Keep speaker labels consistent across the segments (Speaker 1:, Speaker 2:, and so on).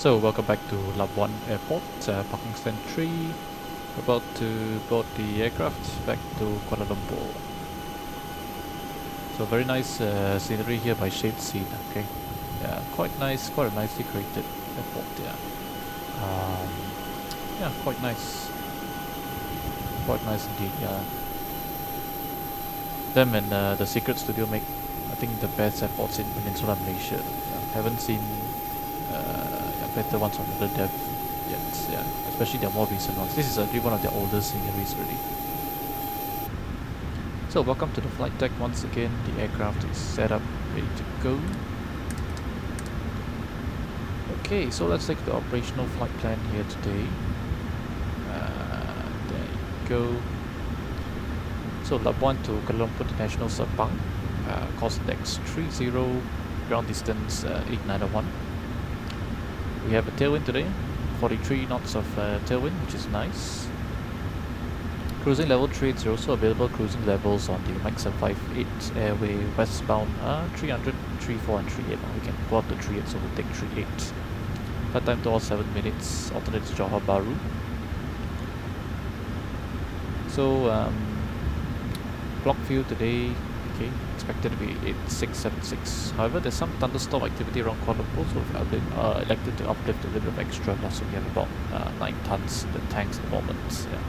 Speaker 1: So welcome back to Labuan Airport, parking stand 3. About to board the aircraft back to Kuala Lumpur. So very nice scenery here by Shade Scene. Okay, yeah, quite nice, quite a nicely created airport. Yeah, quite nice indeed. Yeah, them and the Secret Studio make, I think, the best airports in Peninsular Malaysia. Haven't seen better ones on the dev yet. Yeah, especially their more recent ones. This is actually one of their older sceneries really. So welcome to the flight deck once again. The aircraft is set up, ready to go. Okay, so let's take the operational flight plan here today. There you go. So Labuan to Kuala Lumpur International Sepang, course index 30, ground distance 8901. We have a tailwind today, 43 knots of tailwind, which is nice. Cruising level 380, also available cruising levels on the MSFS airway westbound 300, 34 and 38. We can go up to 38, so we'll take 38. Flight time to all 7 minutes, alternate to Johor Bahru. So block view today, okay, expected to be 8676. However, there's some thunderstorm activity around Kuala Lumpur, so we've elected to uplift a little bit of extra loss. So we have about 9 tons in the tanks at the moment. Yeah.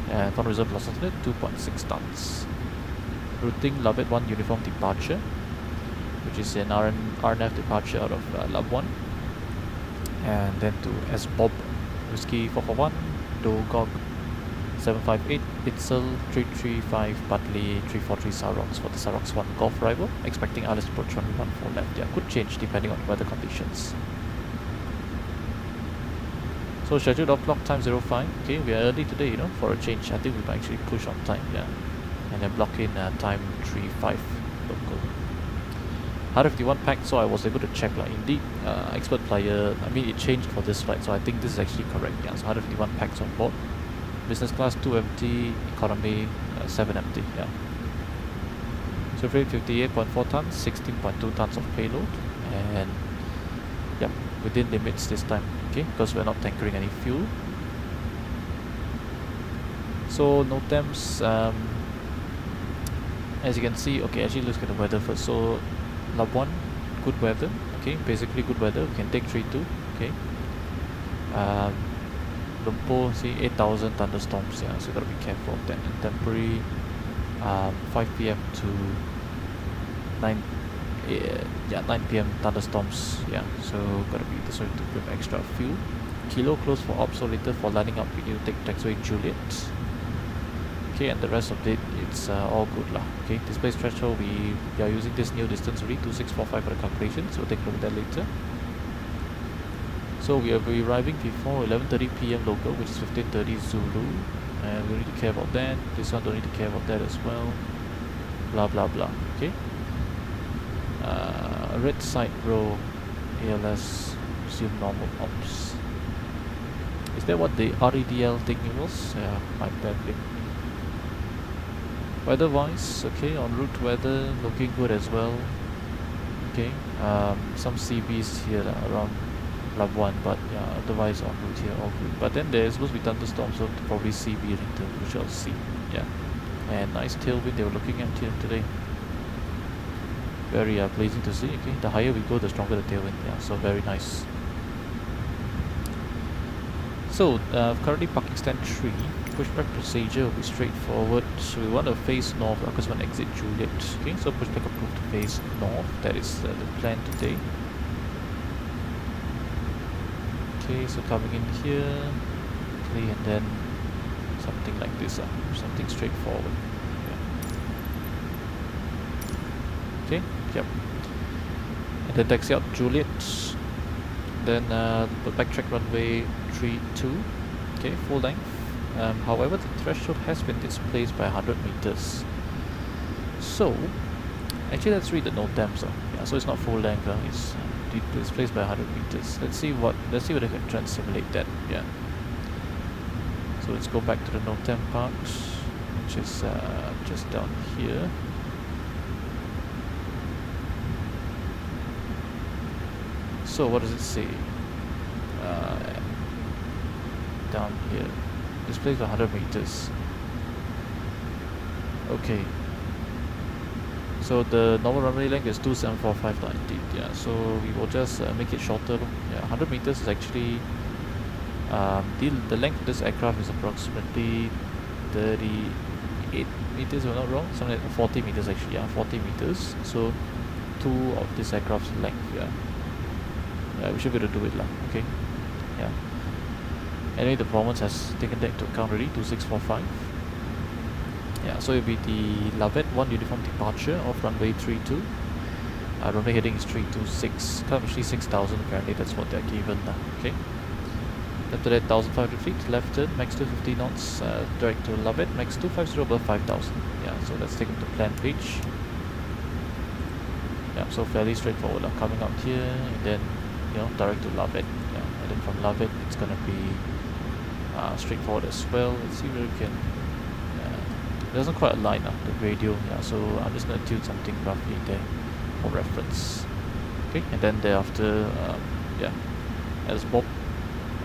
Speaker 1: And fund reserve loss estimate 2.6 tons. Routing Labuan 1 uniform departure, which is an RNF departure out of Labuan. And then to S Bob Whiskey 441, Dogog 758, Pitzel 335, Butley 343 Sarox for the Sarox 1 Golf Rival. Expecting ILS approach runway 14 left. Yeah, could change depending on weather conditions. So scheduled off block time 05. Okay, we are early today, for a change. I think we might actually push on time, yeah. And then block in time 35 local. 151 packed, so I was able to check, indeed, expert flyer, it changed for this flight, so I think this is actually correct, yeah. So 151 packs on board. Business class 2 empty, economy 7 empty, yeah. So freight 58.4 tons, 16.2 tons of payload, and yep, within limits this time, okay, because we're not tankering any fuel. So no temps, as you can see, okay, actually let's get the weather first. So Labuan, good weather, okay, basically good weather, we can take 3-2, okay. Lumpur, see 8,000 thunderstorms, yeah, so you gotta be careful of that. And temporary 5 p.m. to 9 p.m. thunderstorms, yeah, so gotta be this way to grab extra fuel. Kilo close for ops, so later for landing up we need to take taxiway Juliet. Okay, and the rest of it, it's all good lah. Okay, display threshold, we are using this new distance already, 2645 for the calculation, so we'll take a look at that later. So we will be arriving before 11:30 p.m. local, which is 15:30 Zulu, and we don't need to care about that. This one don't need to care about that as well. Blah blah blah. Okay. Red side row, ALS, resume normal ops. Is that what the REDL thing was? Yeah, my bad. Weather-wise, okay, en route weather looking good as well. Okay, some CBs here around Labuan, but yeah, otherwise on route here all good. But then there's supposed to be thunderstorms, so probably CB later, we shall see. Yeah, and nice tailwind they were looking at here today. Very pleasing to see. Okay, the higher we go, the stronger the tailwind. Yeah, so very nice. So currently parking stand 3. Pushback procedure will be straightforward. So we want to face north because we want to exit Juliet. Okay, so pushback approved to face north. That is the plan today. Okay, so coming in here, okay, and then something like this, something straightforward. Yeah. Okay, yep. And then taxi out Juliet. Then backtrack runway 32. Okay, full length. However, the threshold has been displaced by 100 meters. So, actually, let's read the no temps. Yeah, so it's not full length. It's displaced by 100 meters. Let's see whether I can try and simulate that. Yeah. So let's go back to the no temp part, which is just down here. So what does it say? down here. This place 100 meters. Okay. So the normal runway length is 2745.19. Yeah. So we will just make it shorter. Yeah. 100 meters is actually the length of this aircraft is approximately 38 meters, if I'm not wrong. Something like 40 meters actually. Yeah, 40 meters. So 2 of this aircraft's length. Yeah. Yeah, we should be able to do it lah. Okay. Yeah. Anyway, the performance has taken that into account already. 2645. Yeah, so it'll be the Labuan 1 uniform departure of runway 32. Runway heading is 326. Actually 6,000 apparently. That's what they're given. Okay. After that, 1,500 feet, left turn, max 250 knots, direct to Labuan, max 250 above 5,000. Yeah, so let's take it to plan page. Yeah, so fairly straightforward. Coming out here, and then, you know, direct to Labuan. Yeah, and then from Labuan, it's gonna be straightforward as well. Let's see where we can. It doesn't quite align the radio. Yeah, so I'm just gonna tune something roughly there for reference. Okay, and then thereafter, yeah, as Bob.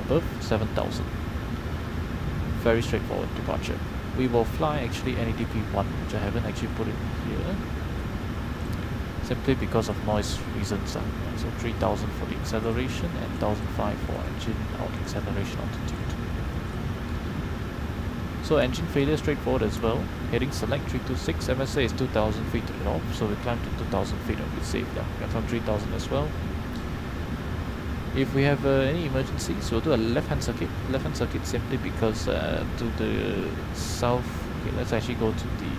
Speaker 1: Above 7,000. Very straightforward departure. We will fly actually NADP1, which I haven't actually put it here, simply because of noise reasons. So 3,000 for the acceleration and 1,500 for engine out acceleration altitude. So engine failure straightforward as well. Heading select 326. MSA is 2,000 feet to the north, so we climb to 2,000 feet and we save that. Confirm 3,000 as well. If we have any emergencies, we'll do a left-hand circuit. Left-hand circuit simply because to the south. Okay, let's actually go to the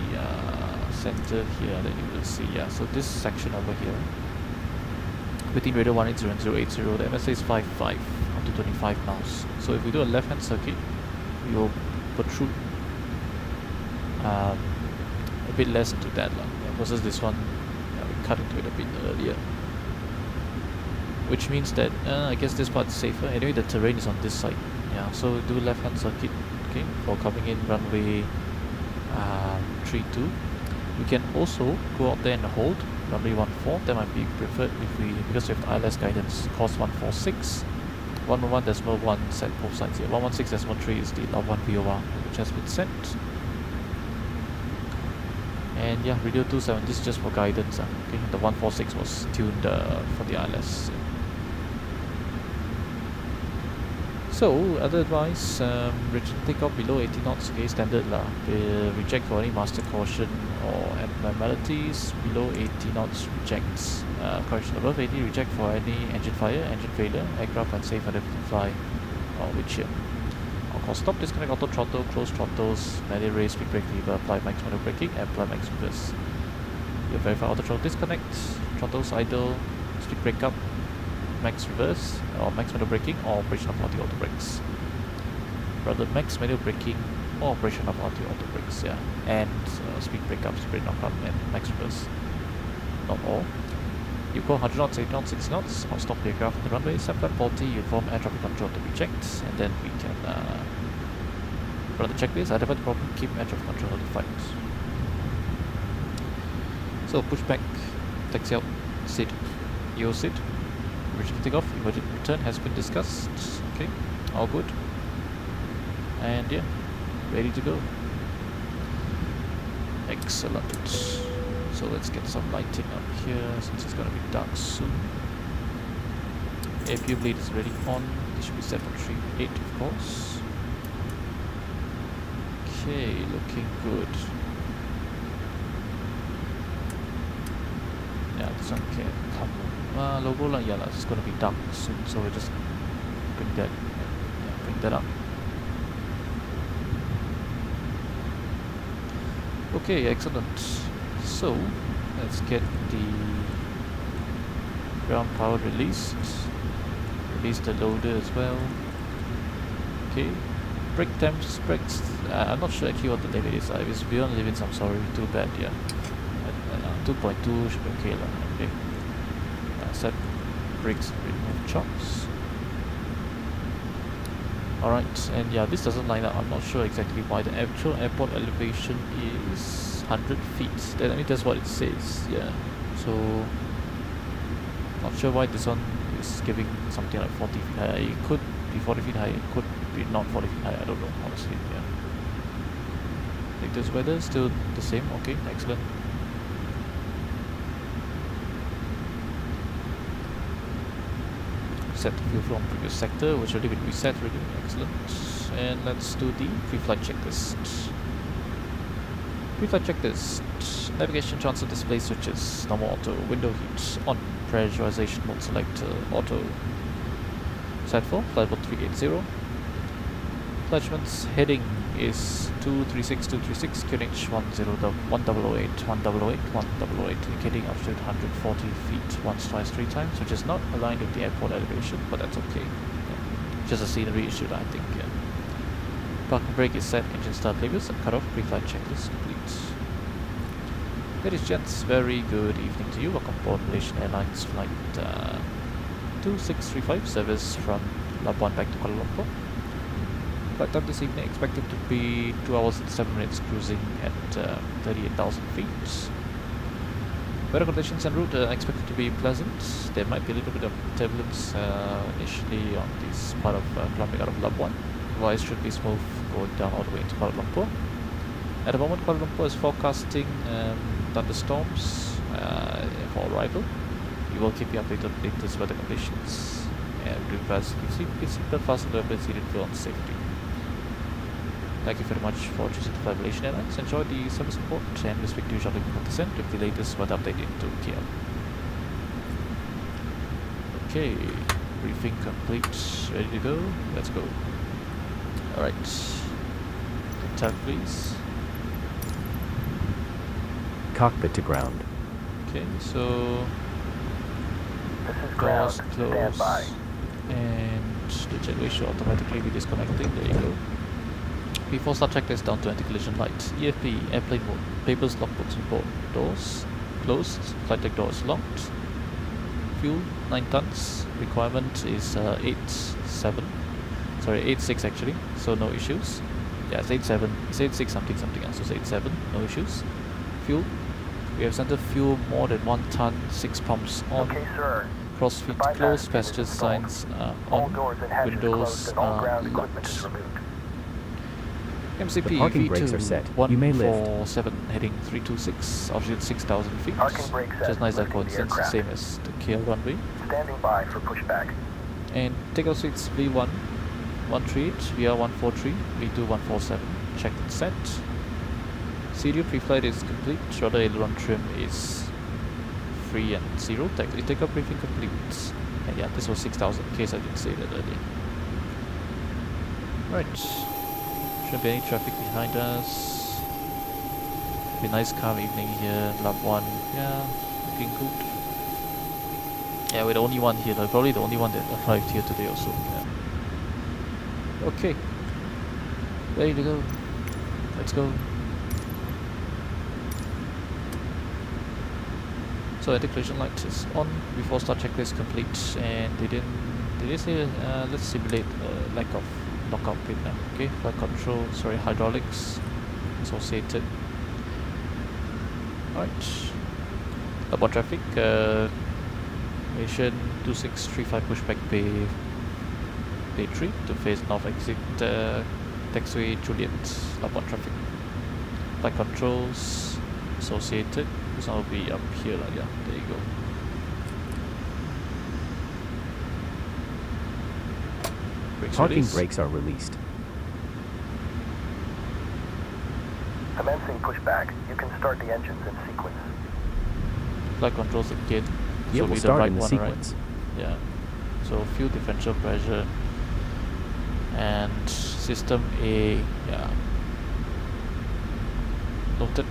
Speaker 1: center here. Then you will see. Yeah, so this section over here, within radar 180 and 080, the MSA is 55 up to 25 miles. So if we do a left-hand circuit, we will protrude a bit less into that versus this one. Yeah, we cut into it a bit earlier. Which means that I guess this part is safer. Anyway, the terrain is on this side. Yeah, so do left-hand circuit. Okay, for coming in runway 32. We can also go out there and hold runway 14. That might be preferred because we have ILS guidance. Course 146. 111.1 set both sides here. 116.3 is the Labuan VOR which has been sent. And yeah, radio 27. This is just for guidance. Okay, the 146 was tuned for the ILS. So, other advice, takeoff below 80 knots, okay, standard lah. Reject for any master caution or abnormalities. Below 80 knots, rejects. Correction above 80, reject for any engine fire, engine failure, aircraft unsafe, unable to fly, or windshield. On call stop, disconnect auto throttle, close throttles, manual raise, speed brake lever, apply max manual braking, and apply max reverse. You verify auto throttle disconnect, throttles idle, speed brake up, max reverse or max manual braking or operation of auto brakes. Rather max manual braking or operation of auto brakes, yeah. And speed brake up, speed knock up, and max reverse. Not all. You go 100 knots, 80 knots, 60 knots, or stop the aircraft on the runway, set flight faulty, you inform air traffic control to reject, and then we can run the checklist, identify the problem, keep air traffic control notified. So push back, taxi out, sit, EO sit. Emergency takeoff, emergency return has been discussed. Okay, all good. And yeah, ready to go. Excellent. So let's get some lighting up here since it's gonna be dark soon. APU bleed is already on. This should be set for 3.8 of course. Okay, looking good. Yeah, this one can come. Logo lah, yeah, it's gonna be dark soon, so we'll just bring that up. Okay, excellent. So let's get the ground power released. Release the loader as well. Okay, brake temps, brakes. I'm not sure actually what the limit is. If it's beyond limits, I'm sorry. Too bad. Yeah, 2.2 should be okay lah. Okay. Set brakes, remove chocks. Alright, and yeah, this doesn't line up. I'm not sure exactly why. The actual airport elevation is 100 feet. I mean, that's what it says. Yeah, so not sure why this one it's giving something like 40 feet higher. It could be 40 feet higher, it could be not 40 feet higher, I don't know, honestly, yeah. Latest weather, still the same, okay, excellent. Set the fuel from previous sector, which already been reset, really, excellent. And let's do the pre-flight checklist. Pre-flight checklist. Navigation transfer display switches, normal auto, window heat, on, pressurization mode selector, auto. Set for flight level 380. Attachments heading is 236, QNH 1008, 1008, indicating altitude 140 feet, once, twice, 3 times, which is not aligned with the airport elevation, but that's okay. Yeah. Just a scenery issue, I think. Yeah. Parking brake is set, engine start labels, and cut off, pre-flight checklist complete. Ladies and gents, very good evening to you. Welcome aboard Malaysian Airlines flight 2635, service from Labuan back to Kuala Lumpur. Flight time this evening expected to be 2 hours and 7 minutes, cruising at 38,000 feet. Weather conditions en route are expected to be pleasant. There might be a little bit of turbulence initially on this part of climbing out of Labuan. Otherwise should be smooth going down all the way into Kuala Lumpur. At the moment, Kuala Lumpur is forecasting thunderstorms for arrival. We will keep you updated on latest weather conditions. And reverse, keep seatbelt fastened and seated for on safety. Thank you very much for choosing to fly Malaysian Airlines. Enjoy the service support, and we'll speak to you shortly before descent with the latest weather update into KL. Okay, briefing complete, ready to go. Let's go. Alright, tab please.
Speaker 2: Cockpit to ground.
Speaker 1: Okay, so
Speaker 3: This is
Speaker 1: doors
Speaker 3: ground.
Speaker 1: close,
Speaker 3: Stand by.
Speaker 1: and the jetway should automatically be disconnecting. There you go. Before start checklist down to anti-collision light. EFP, airplane mode. Papers, logbooks, report. Doors closed. Flight deck door is locked. Fuel 9 tons. Requirement is 86 actually. So no issues. Yeah, it's 87. It's 86 something else. So it's 87. No issues. Fuel. We have center fuel more than 1 ton. 6 pumps on.
Speaker 3: Okay, sir.
Speaker 1: Crossfeed
Speaker 3: Bypass
Speaker 1: closed.
Speaker 3: is
Speaker 1: Passengers
Speaker 3: installed.
Speaker 1: signs
Speaker 3: All
Speaker 1: on.
Speaker 3: doors and hatches
Speaker 1: Windows
Speaker 3: closed and all ground equipment is
Speaker 1: locked.
Speaker 3: removed.
Speaker 1: MCP
Speaker 2: The parking brakes are set. You may lift.
Speaker 1: 147 heading 326, altitude 6,000 feet.
Speaker 3: Parking brakes set.
Speaker 1: Just nice that
Speaker 3: Lifting the
Speaker 1: coincidence,
Speaker 3: aircraft.
Speaker 1: same as the KL runway.
Speaker 3: Standing by for pushback.
Speaker 1: And takeoff seats V1 138, VR 143, V2 147, checked and set. CDU pre-flight is complete, rudder aileron trim is free and 0. Takeoff briefing complete. And yeah, this was 6,000 in case I didn't say that earlier. Right. Shouldn't be any traffic behind us. Be a nice calm evening here, Labuan. Yeah, looking good. Yeah, we're the only one here, probably the only one that arrived here today also. Yeah. Okay. Ready to go. Let's go. So anti-collision light is on before start checklist complete, and they say let's simulate lack of lockout pin now. Okay, flight control, sorry, hydraulics associated. Alright. About traffic, Malaysian 2635 pushback bay 3 to face north exit taxiway Juliet, Labuan traffic. Flight controls associated. This one will be up here, yeah, there you go.
Speaker 2: Parking brakes are released.
Speaker 3: Commencing pushback. You can start the engines in sequence.
Speaker 1: Flight controls again.
Speaker 2: Yeah,
Speaker 1: So
Speaker 2: we'll
Speaker 1: be
Speaker 2: start
Speaker 1: the right
Speaker 2: in the
Speaker 1: one,
Speaker 2: sequence.
Speaker 1: right? Yeah. So fuel differential pressure and system A, yeah. Noted.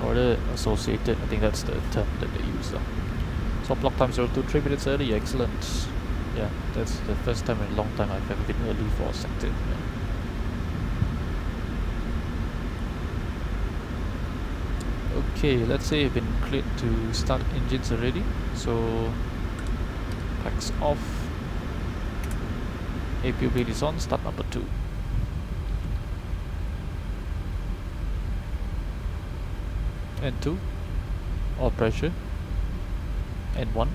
Speaker 1: Order associated, I think that's the term that they use. So block time 023 minutes early, excellent. Yeah, that's the first time in a long time I've ever been early for a sector. Yeah. Okay, let's say I've been cleared to start engines already. So packs off. APU blade is on, start number 2. And 2. All pressure. and 1.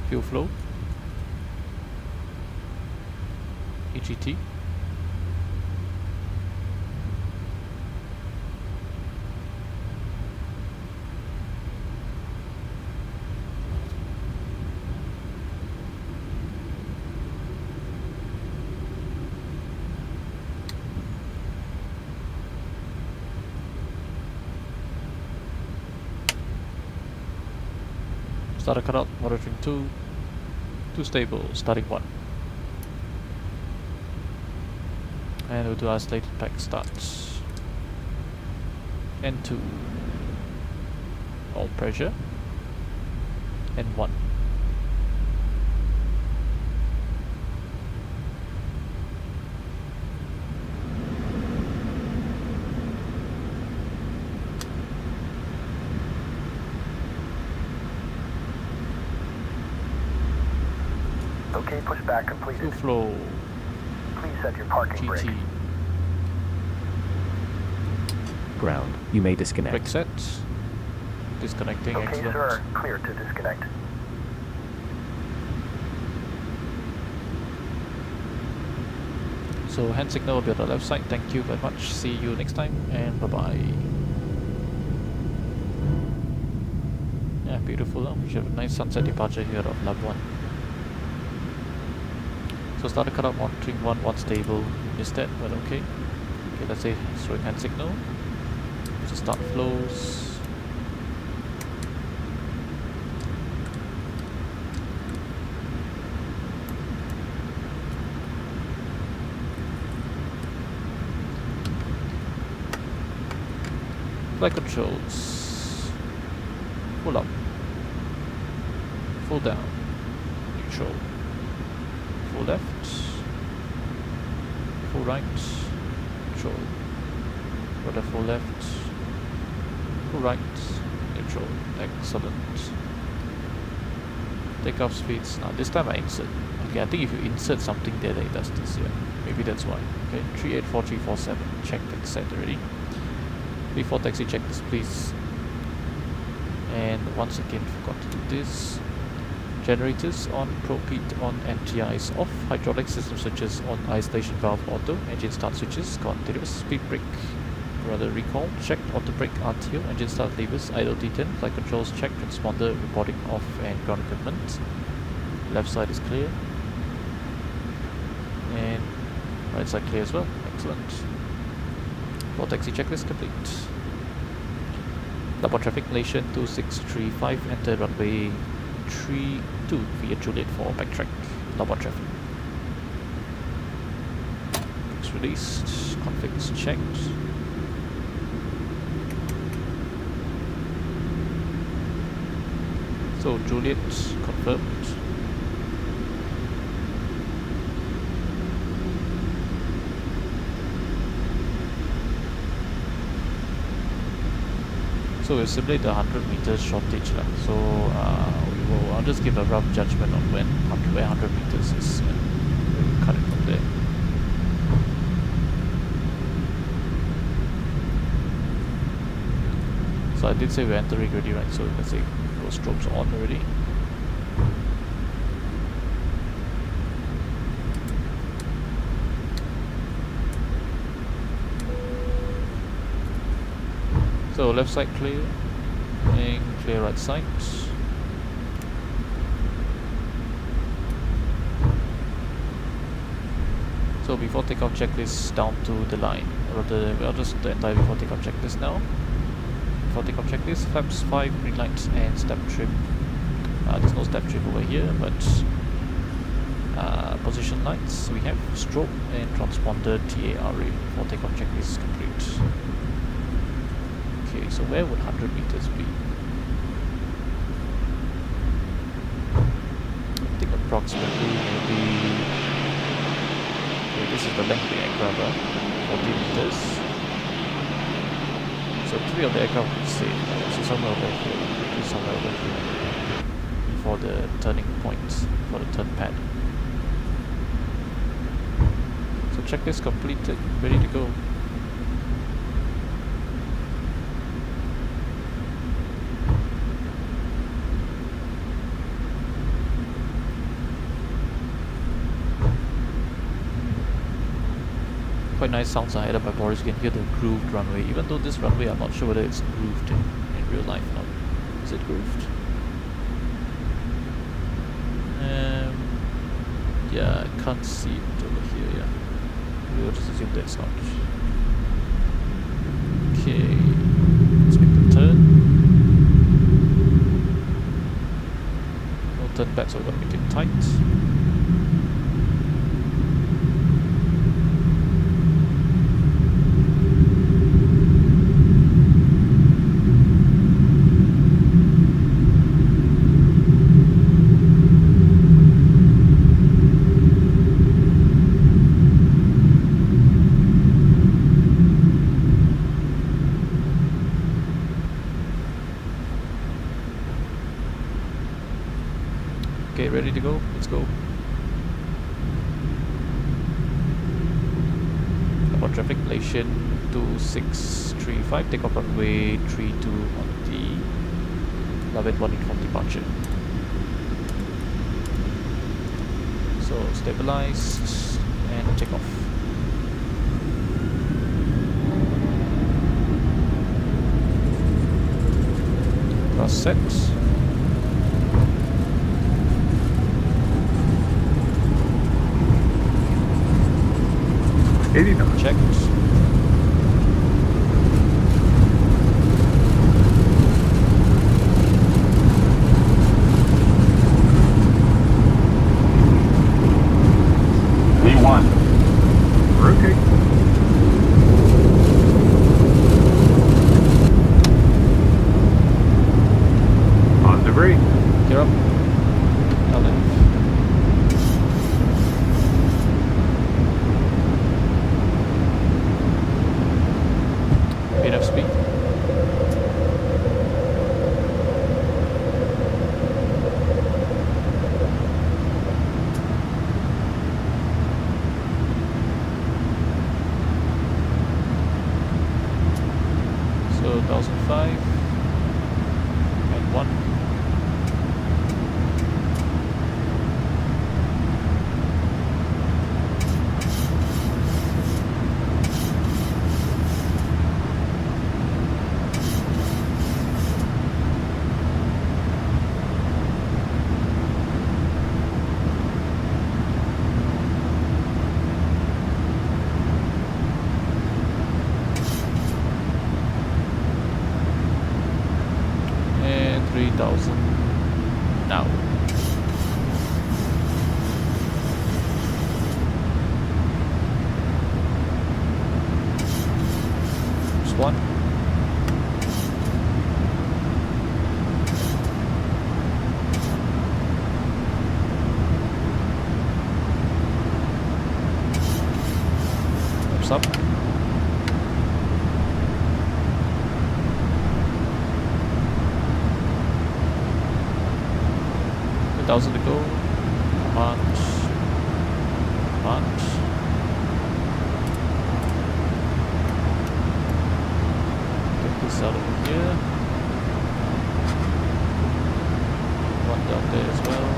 Speaker 1: Fuel flow, EGT, starter cutout, monitoring 2, 2 stable, starting 1. And we'll do isolated pack starts. And 2. All pressure. And 1.
Speaker 3: Okay, pushback completed.
Speaker 1: Fuel flow,
Speaker 3: Please set your parking brake.
Speaker 1: GT,
Speaker 2: Ground. You may disconnect.
Speaker 1: brake set, disconnecting,
Speaker 3: Okay,
Speaker 1: excellent.
Speaker 3: sir. Clear to disconnect.
Speaker 1: So hand signal will be on the left side. Thank you very much. See you next time, and bye bye. Yeah, beautiful. We should have a nice sunset departure here of Labuan. So starter cutout monitoring 1 stable. Missed that, but okay. Okay, let's say throwing hand signal. So start flows. Flight controls. Full up. Full down. Neutral. Full left. Full right. Neutral. Rudder full left. Full right. Neutral. Excellent. Takeoff speeds. Now this time I insert. Okay, I think if you insert something there, then it does this here. Maybe that's why. Okay, 384347. Checked and set already. Before taxi, check this please. And once again, forgot to do this. Generators on, probe heat on, NTI is off. Hydraulic system switches on, isolation valve auto. Engine start switches continuous. Speed brake, rudder recall checked. Auto brake RTO. Engine start levers. Idle D10. Flight controls checked. Transponder reporting off and ground equipment. Left side is clear. And right side clear as well. Excellent. For taxi checklist complete. Labuan traffic Malaysia 2635. Enter runway 32 via Juliet for backtrack. Labuan traffic. Brakes released. Configs checked. So Juliet confirmed. So we'll simulate the 100 meters shortage. So I'll just give a rough judgment on where 100 meters is, and we'll cut it from there. So I did say we're entering already, right? So let's say those strobes are on already. So left side clear, and clear right side. So before takeoff checklist down to the line. I'll just do the entire before takeoff checklist now. Before takeoff checklist, flaps 5, green lights and step trim. There's no step trim over here, but position lights we have, strobe and transponder TARA. Before takeoff checklist complete. Okay, so where would 100 meters be? I think approximately maybe... Okay, this is the length of the aircraft, 40 meters. So 3 of the aircraft will be safe. So somewhere over here. Maybe somewhere over here. Before the turning point, for the turn pad. So checklist completed, ready to go. Quite nice sounds are added by Boris. You can hear the grooved runway. Even though this runway, I'm not sure whether it's grooved in real life or not. Is it grooved? Yeah, I can't see it over here. Yeah, we'll just assume that it's not. Okay, let's make the turn. No turn back, so we're gonna make it tight. Okay, ready to go? Let's go. About traffic, Malaysian 2635, takeoff runway 32 on the Labuan 1 informed departure. So stabilized and take off. Cross set. Checked.
Speaker 4: V1. We're okay. Positive rate.
Speaker 1: Gear up. LF. Enough speed. So 1005 and 1. And 3000 now. Just one. Thumbs up. $1,000 to go. March. Get this out of here. One down there as well.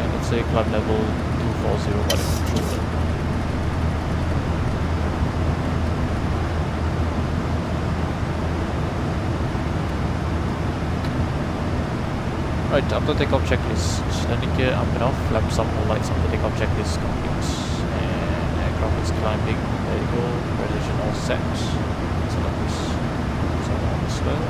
Speaker 1: And let's say climb level 240 by the controller. Right, after takeoff checklist, landing gear up and off, flaps up, all lights on the takeoff checklist complete. And aircraft is climbing, there you go, position all set. So that is on as well.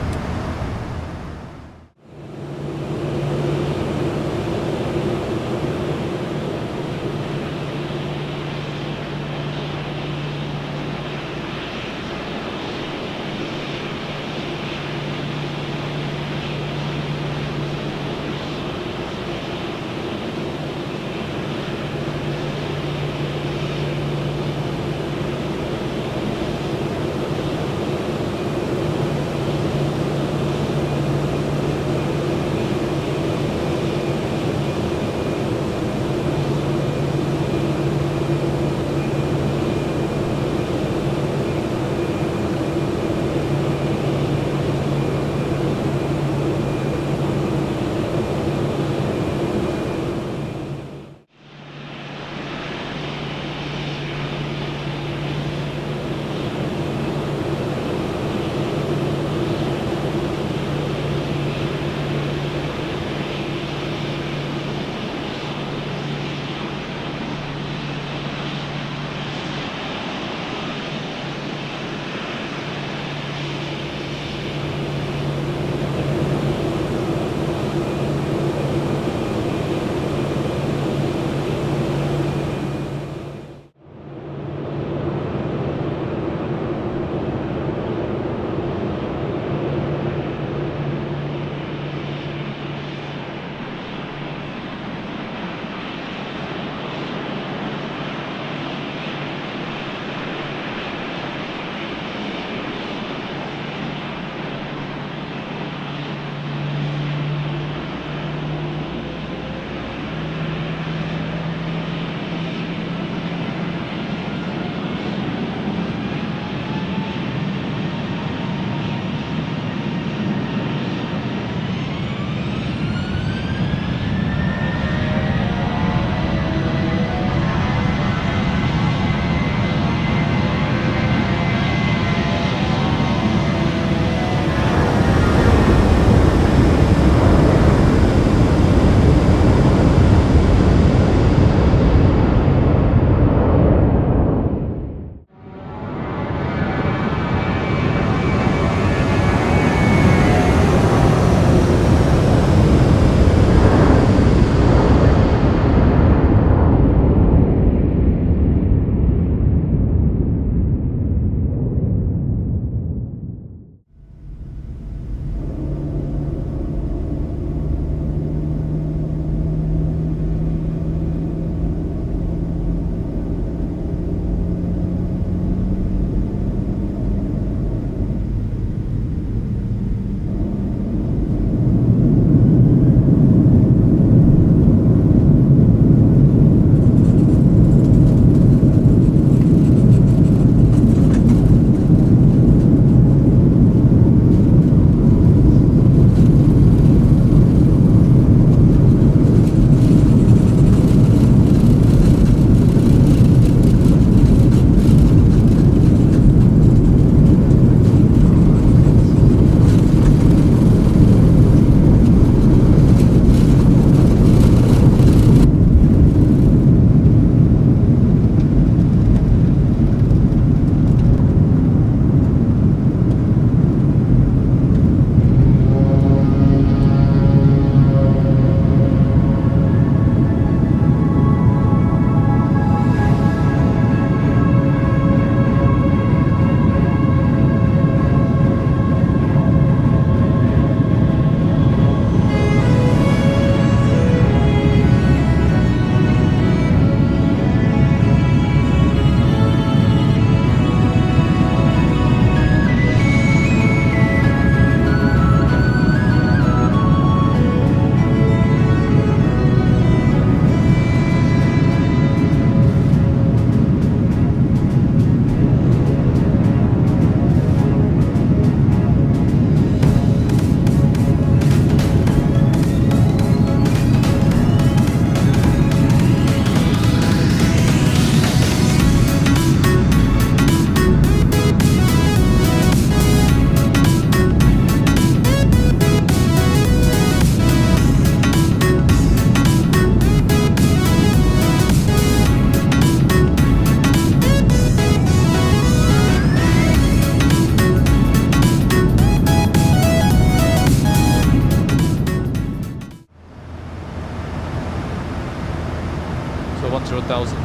Speaker 1: 10,000.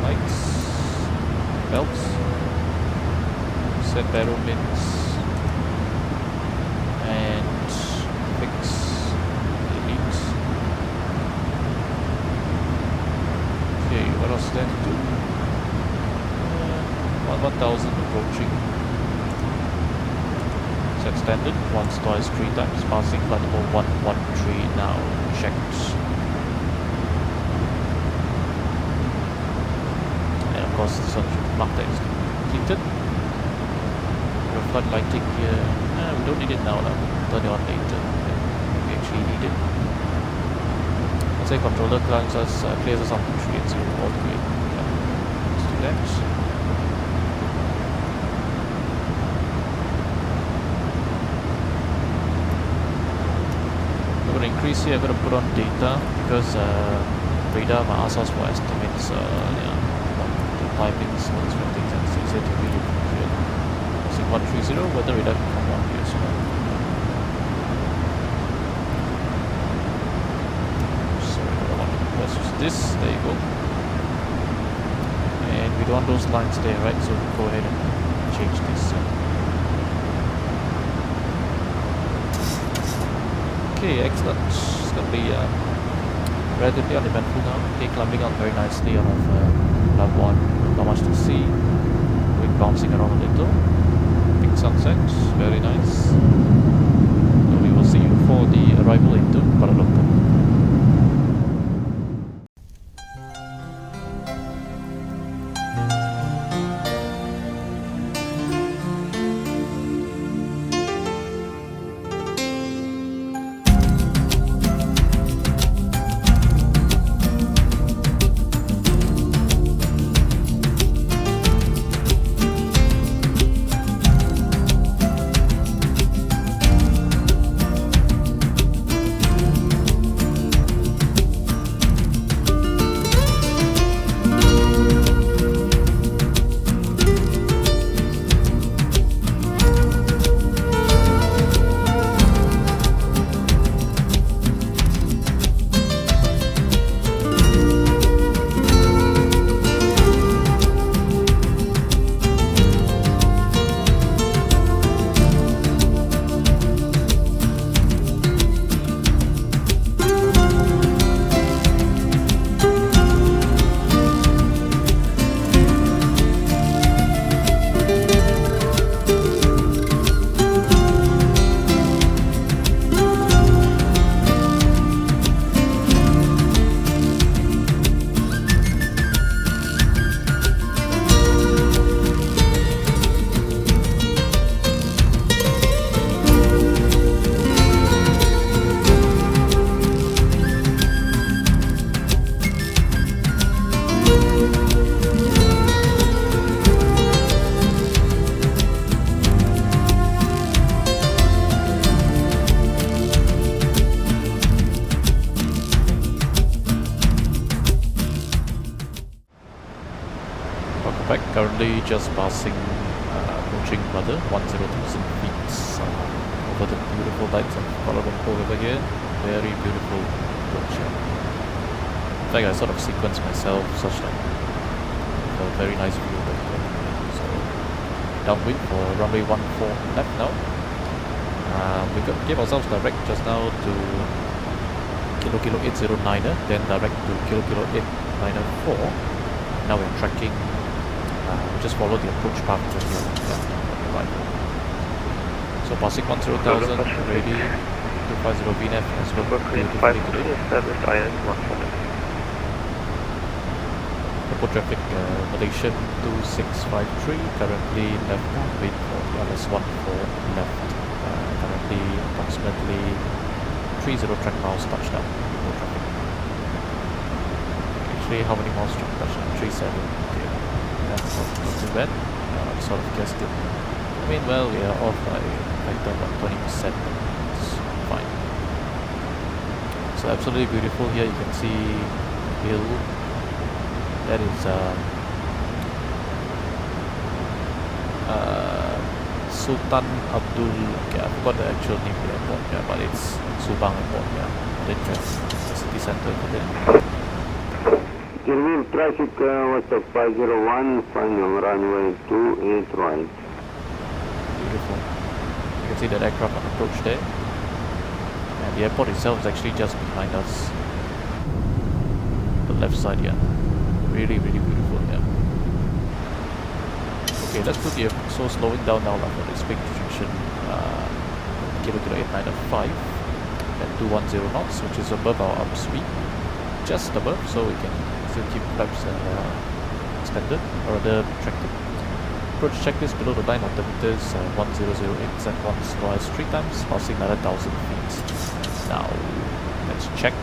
Speaker 1: Lights, belts, set barrel bins, and fix elites. Okay, what else then to do? 1,000 approaching. Set standard, once, twice, 3 times. Passing flight number 113 now. Checked. And of course, the mark that is completed. The flood lighting here. We don't need it now, turn it on later. We actually need it. Let's say controller clears us on the 380 all the way. Yeah. Let's do that. Increase here, I'm going to put on data because radar might ask us for estimates, the timings, all these kind of things, and it's easier to read it from here. See 130, weather radar can come on here as well. Sorry, I want to press this, there you go. And we don't want those lines there, right? So go ahead and change this. Okay, excellent. It's going to be relatively uneventful now. Okay, climbing up very nicely out of Labuan. Not much to see. Wind bouncing around a little. Pink sunset, very nice. So we will see you for the arrival into Kuala Lumpur. Currently just passing approaching Mother 102,000 feet over the beautiful lights of Kuala Lumpur over here. Very beautiful approach here. In fact, I sort of sequenced myself such that a very nice view over here. So downwind for runway 14 left now. We gave ourselves direct just now to Kilo 809er, then direct to Kilo 894. Now we're tracking. Just follow the approach path over here. Yeah, right. So passing 10,000, ready 250 VNF as well. Beautifully today. Airport traffic Malaysian 2653, currently left wait for the LS14 left. Currently approximately 30 track miles touchdown. Airport traffic. Actually, how many miles track touchdown? 37. Okay. That's not too bad. I sort of guessed it. I mean, well, we are off by factor about 20%. It's fine. So absolutely beautiful here. You can see the hill. That is Sultan Abdul. Okay, I forgot the actual name of the airport. Yeah, but it's Subang Airport. Yeah, then just the city center for there.
Speaker 5: Civil traffic west of 501, final runway 28 right.
Speaker 1: Beautiful. You can see that aircraft on approach there. And the airport itself is actually just behind us. The left side, yeah. Really, really beautiful, yeah. Okay, let's put the so slowing down now for this big projection. Kilo 8905 at 210 knots, which is above our up speed. Just above, so we can still keep flaps extended, or rather retracted. Approach checklist below the line altimeters 1008 and once twice 3 times, passing 9,000 feet. Now, let's check.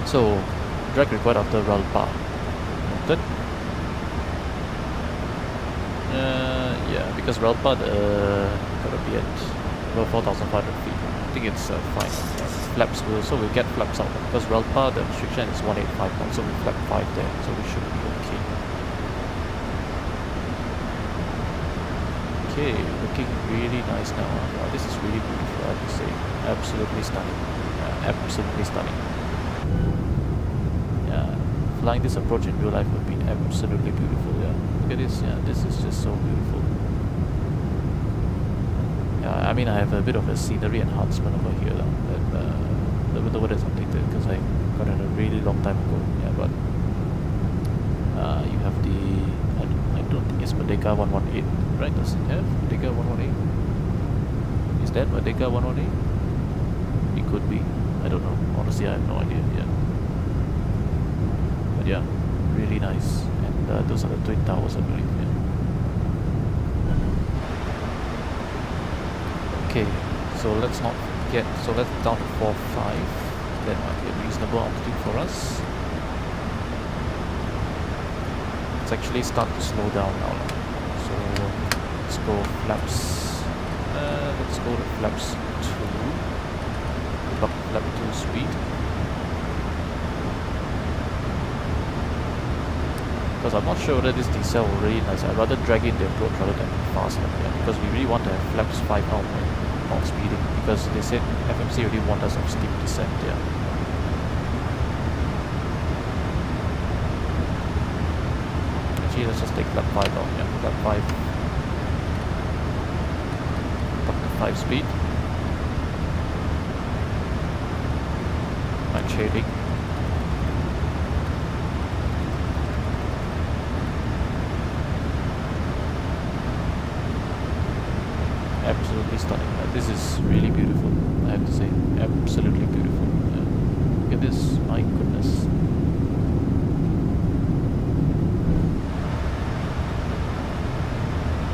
Speaker 1: So, drag required after Ralpa. Noted. Yeah, because Ralpa gotta be at about 4,500 feet. I think it's fine. Flaps will, so we'll get flaps out because Ralpa the restriction is 185 knots, so we flap 5 there, so we should be okay. Okay, looking really nice now. Wow, this is really beautiful, I have to say. Absolutely stunning. Absolutely stunning. Yeah, flying this approach in real life would be absolutely beautiful. Yeah, look at this. Yeah, this is just so beautiful. Yeah, I mean, I have a bit of a scenery enhancement over here, but the weather is updated because I got it a really long time ago. Yeah, but you have the I don't think it's Merdeka 118, right? Does it have Merdeka 118? Is that Merdeka 118? It could be. I don't know. Honestly, I have no idea. Yeah, but yeah, really nice. And those are the twin towers, I believe. Yeah. Okay, so let's not forget, so let's down to 4.5, that might be a reasonable altitude for us. Let's actually start to slow down now. So let's go flaps, let's go to flaps 2, flap 2 speed. Because I'm not sure whether this decel will really nice. I'd rather drag in the approach rather than faster, yeah, because we really want to have flaps 5 out when not speeding, because they said FMC really want us on steep descent, yeah. Actually, let's just take flap 5 out, yeah, flap 5. Up to 5 speed. And shading. Absolutely stunning. This is really beautiful, I have to say. Absolutely beautiful. Look at this, my goodness.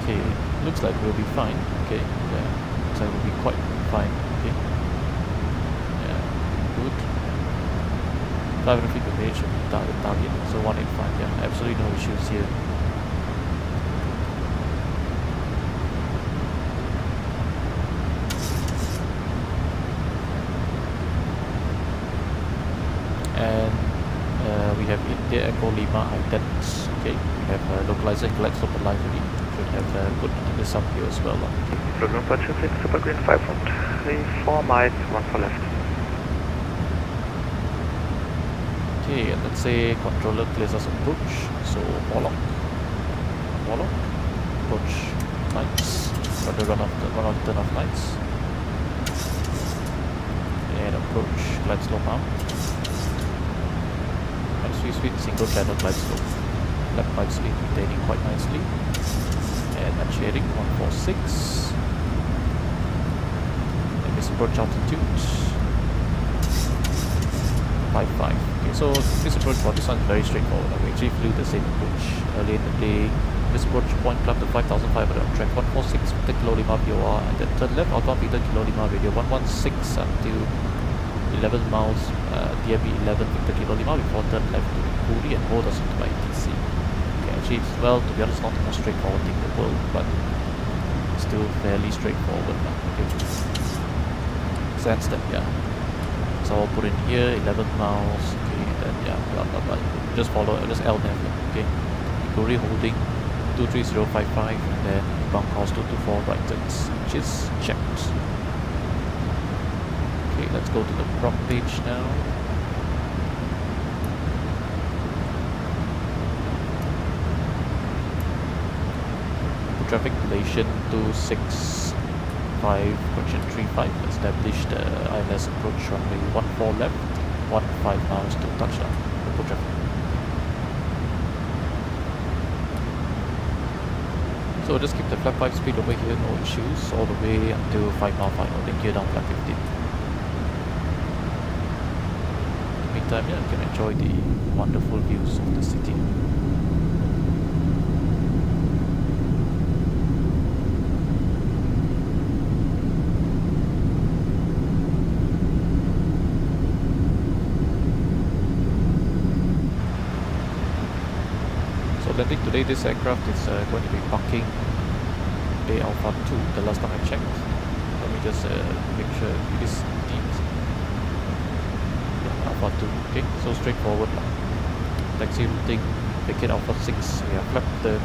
Speaker 1: Okay, looks like we'll be fine. Okay, yeah, looks like we'll be quite fine. Okay, yeah, good. 500 feet of range of the target, so 185. Yeah, absolutely no issues here. And we have India Echo Lima idents. Okay, we have localizer and collects open line already. Should have good under sub here as well.
Speaker 6: Program purchasing Super Green 5 from 4 miles, 1 for left.
Speaker 1: Okay, and let's say controller clears us approach. So Warlock, approach lights, for the run off turn off lights, and approach glide slope arm. And speed single channel glide slope. Left 5 speed retaining quite nicely. And match heading 146. And this approach altitude 55. Okay, so this approach for this one is very straightforward. We actually flew the same approach earlier in the day. This approach point climb to 5,500 on track 146 Victor Kilo Lima VOR, and then turn left outbound Victor Kilo Lima radio 116 until 11 miles DMB 11 Victor Kilo Lima before turn left to Puri and hold us into my ATC. Okay, actually, it's, well, to be honest, not the most straightforward thing in the world, but still fairly straightforward now. Okay, sense that, yeah. So I'll put in here 11 miles. Okay, and then yeah, blah blah blah. Just follow, just LNAV. Okay, Puri holding 23055, and then bound course 224 right turns, which is checked. let's go to the prop page now. Traffic relation 265, correction 35, established ILS approach runway 14 left, 15 miles to touchdown. Report traffic. So just keep the flap 5 speed over here, no issues, all the way until 5 mile final, then gear down flap 15. In the meantime, yeah, you can enjoy the wonderful views of the city. Landing today, this aircraft is going to be parking Bay Alpha 2, the last time I checked. Let me just make sure it is indeed Alpha 2. Okay, so straightforward. Taxi routing, Vacate Alpha 6, we have flap 30,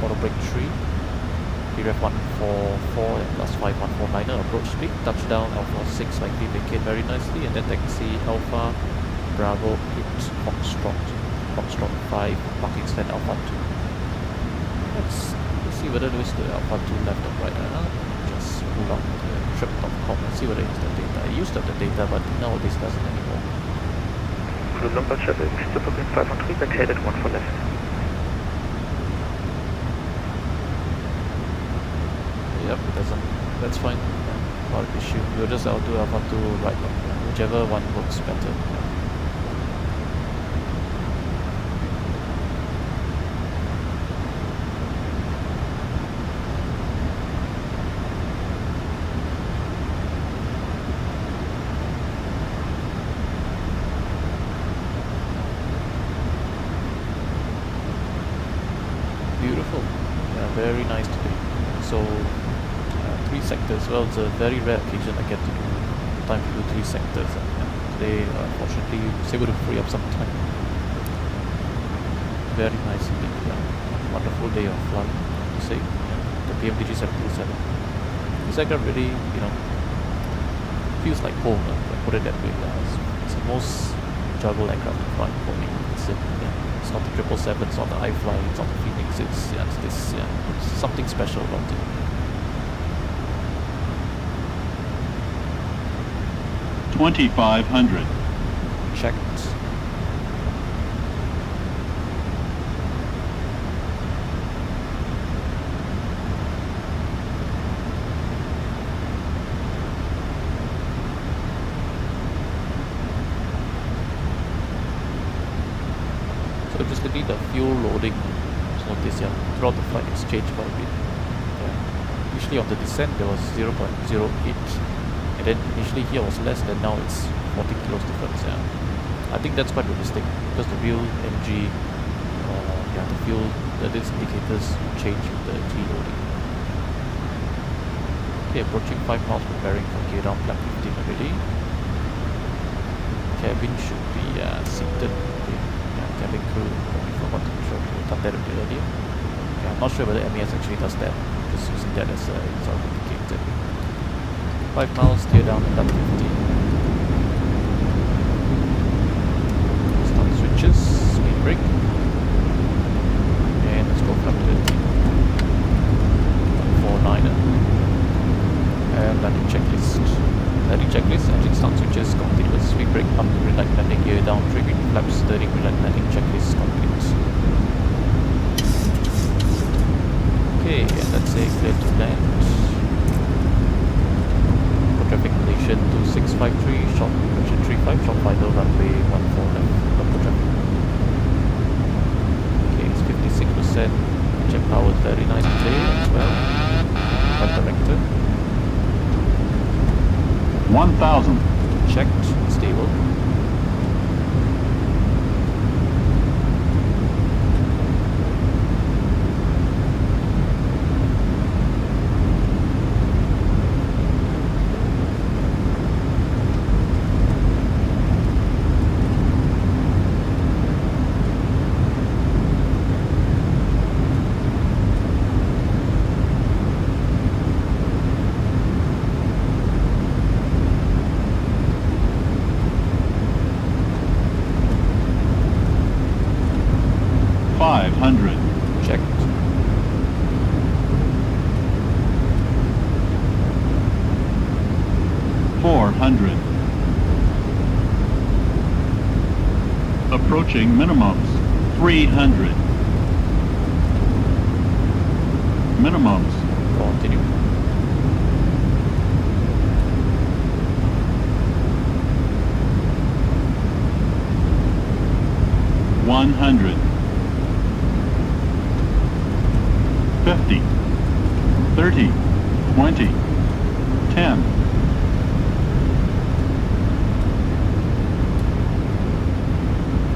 Speaker 1: auto brake 3, PRF 144 and plus 5149er approach speed, touchdown Alpha 6 likely vacate very nicely, and then taxi Alpha Bravo 8 Foxtrot 5, parking stand Alpha 2. Let's see whether there is the Alpha 2 left or right. Just pull out the trip.com and see whether it is the data. I used to have the data, but nowadays doesn't anymore.
Speaker 6: Kuala Lumpur traffic, Super Green 513, vacated 1 for left.
Speaker 1: Yep, it doesn't. That's fine. Not an issue. We'll just do Alpha 2 right one. Whichever one works better. Beautiful. Yeah, very nice today. So 3 sectors. Well, it's a very rare occasion I get to do time to do 3 sectors. Today, unfortunately, I was able to free up some time. Very nice indeed. Wonderful day of flight, to say. The PMDG 727. This aircraft really, feels like home. If I put it that way. It's the most enjoyable aircraft to fly for me. It's not the 777, it's not the iFly, it's not the Phoenix. It's something special about it.
Speaker 4: 2,500.
Speaker 1: Checked. So just looking at the fuel loading, notice throughout the flight it's changed quite a bit. Usually on the descent there was 0.08, and then initially here was less, and now it's 40 kilos difference. I think that's quite realistic because the real MG, the fuel, these indicators change with the G loading. Okay, approaching 5 miles, preparing for gear down, flap 15 already. Cabin should be seated. Cabin crew, probably forgot to show you, done that a bit earlier. Okay, I'm not sure whether MES actually does that, just using that as a sort of indicator. 5 miles, steer down and flap 15. Start switches, speed brake. And let's go flap 13. 149er. And landing checklist. Landing checklist, engine start switches, continuous, speed brake, up, green light, landing gear down, triggering flaps, steering, green light, landing checklist, complete. Okay, and let's say clear to land. For traffic relation 2653, short correction 35, short final runway 14 left, local traffic. Okay, it's 56%, jet power is very nice today as well. Flight director.
Speaker 4: 1,000.
Speaker 1: Checked, stable.
Speaker 7: 200. Approaching minimums. 300. Minimums.
Speaker 1: Continue.
Speaker 7: One hundred. 50. 30. 20. 10.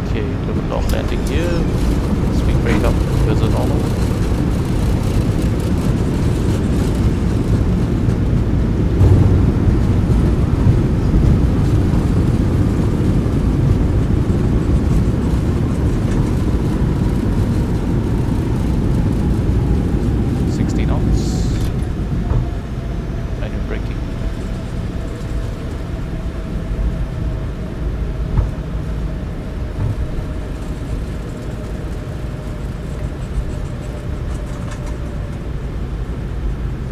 Speaker 1: Okay, do a long landing here. Swing rate up because of normal.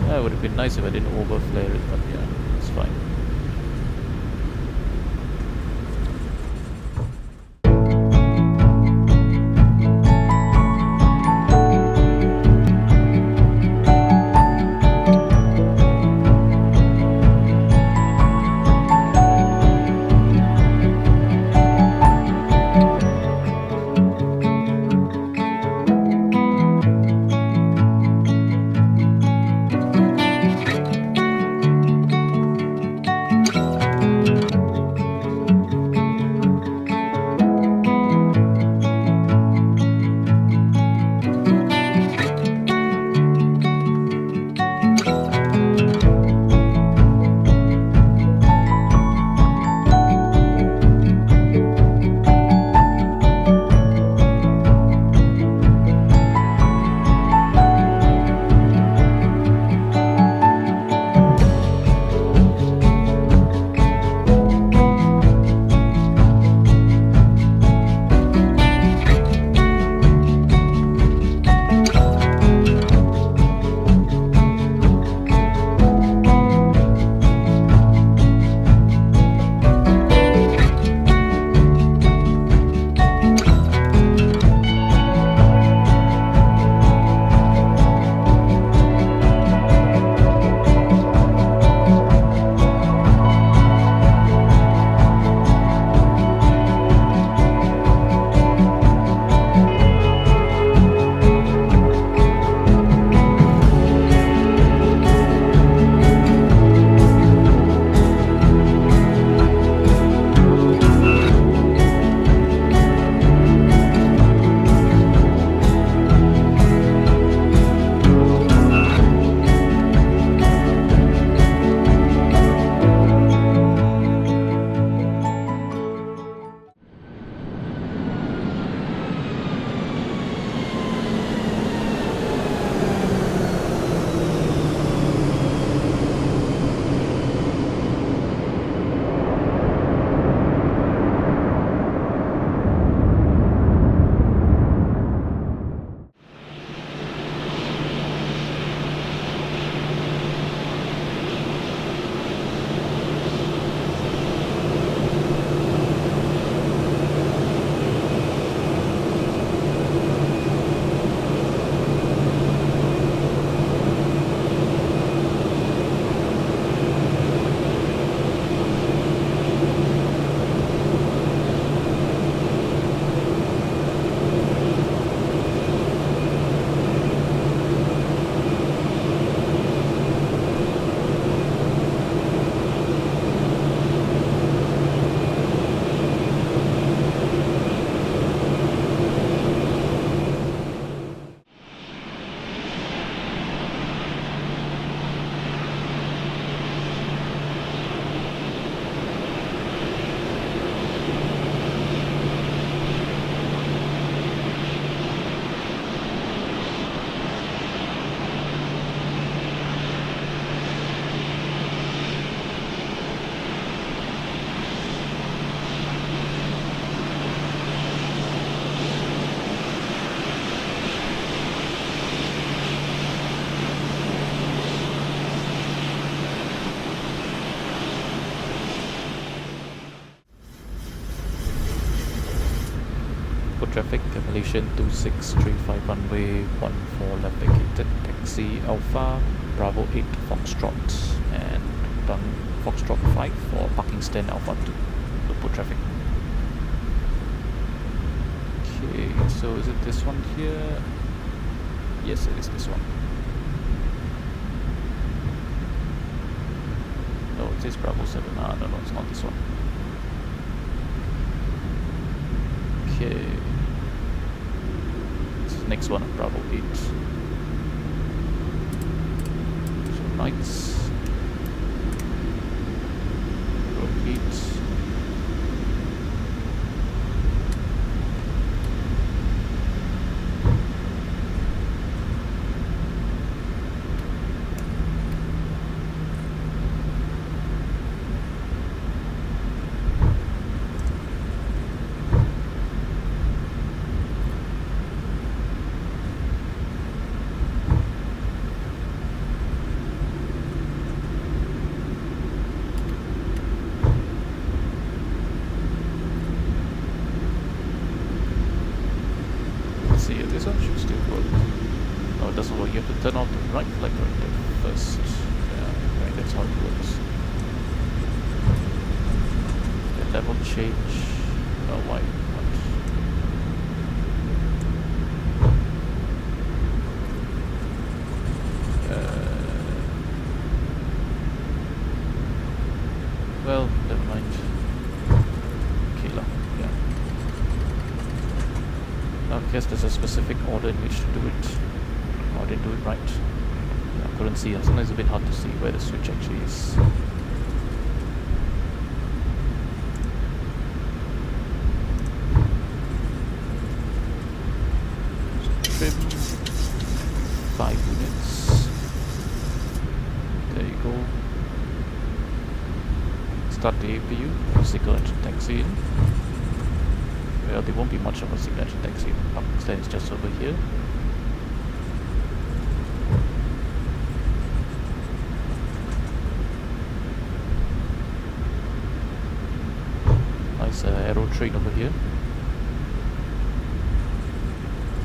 Speaker 1: It would have been nice if I didn't overflare it, but yeah, it's fine. traffic, Malaysian 2635 runway 14 left vacated, taxi Alpha Bravo 8 Foxtrot, and done Foxtrot 5 for parking stand Alpha 2, Lumpur traffic. Okay, so is it this one here? Yes, it is this one. No, it says Bravo 7. Ah, no, it's not this one. Okay. It's the next one, Bravo 8. So nights. Repeat. This one should still work. No, it doesn't work. You have to turn off the right flag corrector first. Yeah, right, that's how it works. The level change. Oh, why? What? Well, never mind. Kilo. Yeah. I guess there's a specific order in which to do it. Oh, I didn't do it right. Yeah, I couldn't see. Sometimes it's a bit hard to see where the switch actually is. So trim 5 units. There you go. Start the APU. Single engine taxi in. Well, there won't be much of a single engine taxi. Parking stand is just over here. Nice aero train over here.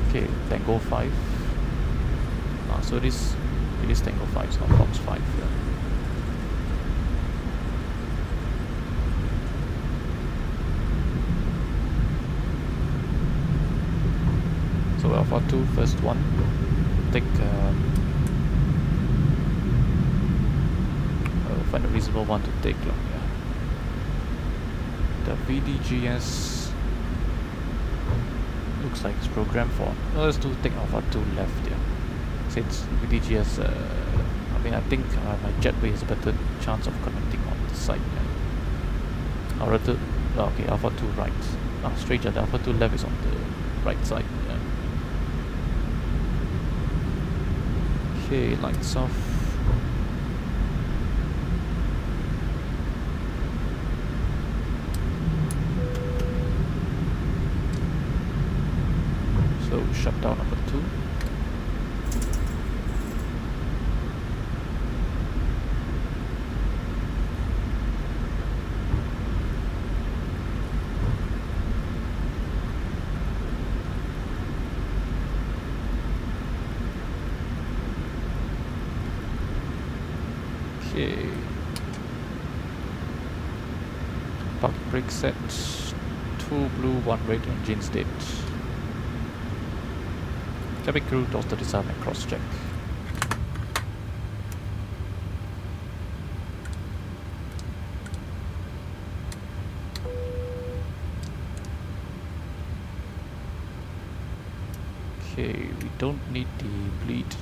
Speaker 1: Okay, Tango 5. So it is Tango 5, it's not Fox 5. Yeah. So Alpha 2, first one. Take I'll find a reasonable one to take. Yeah. The VDGS looks like it's programmed for. No, let's do take Alpha 2 left. Yeah. Since VDGS, I mean, I think my jetway has a better chance of connecting on the side. Yeah. Or rather, okay, Alpha 2 right. Strange, the Alpha 2 left is on the right side. Yeah. Okay, lights off. So shutdown number 2. Okay. Park brake set. 2 blue, 1 red, engine state. Cabin crew does the design and cross check. Okay, we don't need the bleed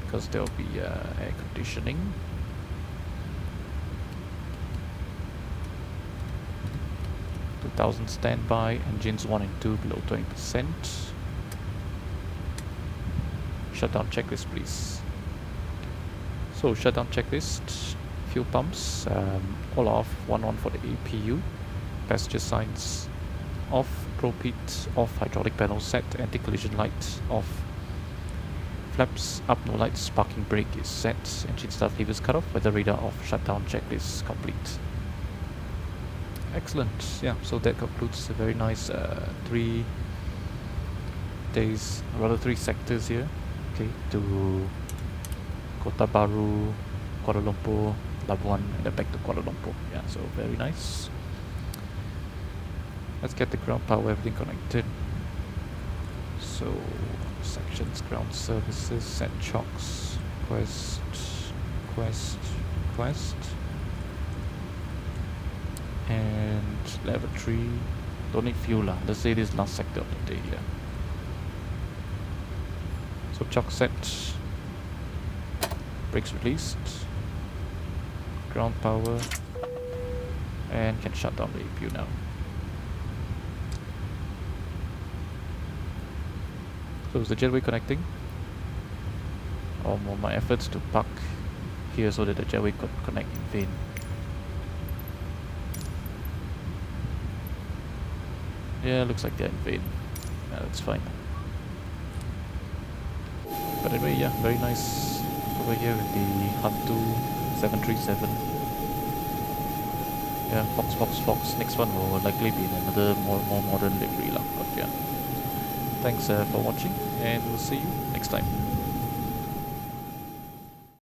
Speaker 1: because there will be air conditioning. 2000 standby, engines 1 and 2 below 20%. Shutdown checklist, please. So shutdown checklist, fuel pumps, all off, 1 for the APU, passenger signs off, probe heat off, hydraulic panel set, anti-collision light off, flaps up, no lights, parking brake is set, engine start levers cut off, weather radar off, shutdown checklist complete. Excellent. Yeah, so that concludes a very nice 3 days, rather 3 sectors here, okay, to Kota Baru, Kuala Lumpur, Labuan, and then back to Kuala Lumpur. Yeah, so very nice. Let's get the ground power, everything connected. So, sections, ground services, send chocks, quest, and lavatory. Don't need fuel lah. Let's say this last sector of the day here. So chock set, brakes released, ground power, and can shut down the APU now. So is the jetway connecting? Or more my efforts to park here so that the jetway could connect in vain. Yeah, looks like they're in vain. Yeah, that's fine. But anyway, yeah, very nice over here with the Hantu 737. Yeah, Fox. Next one will likely be in another more modern livery lah. But yeah, thanks for watching, and we'll see you next time.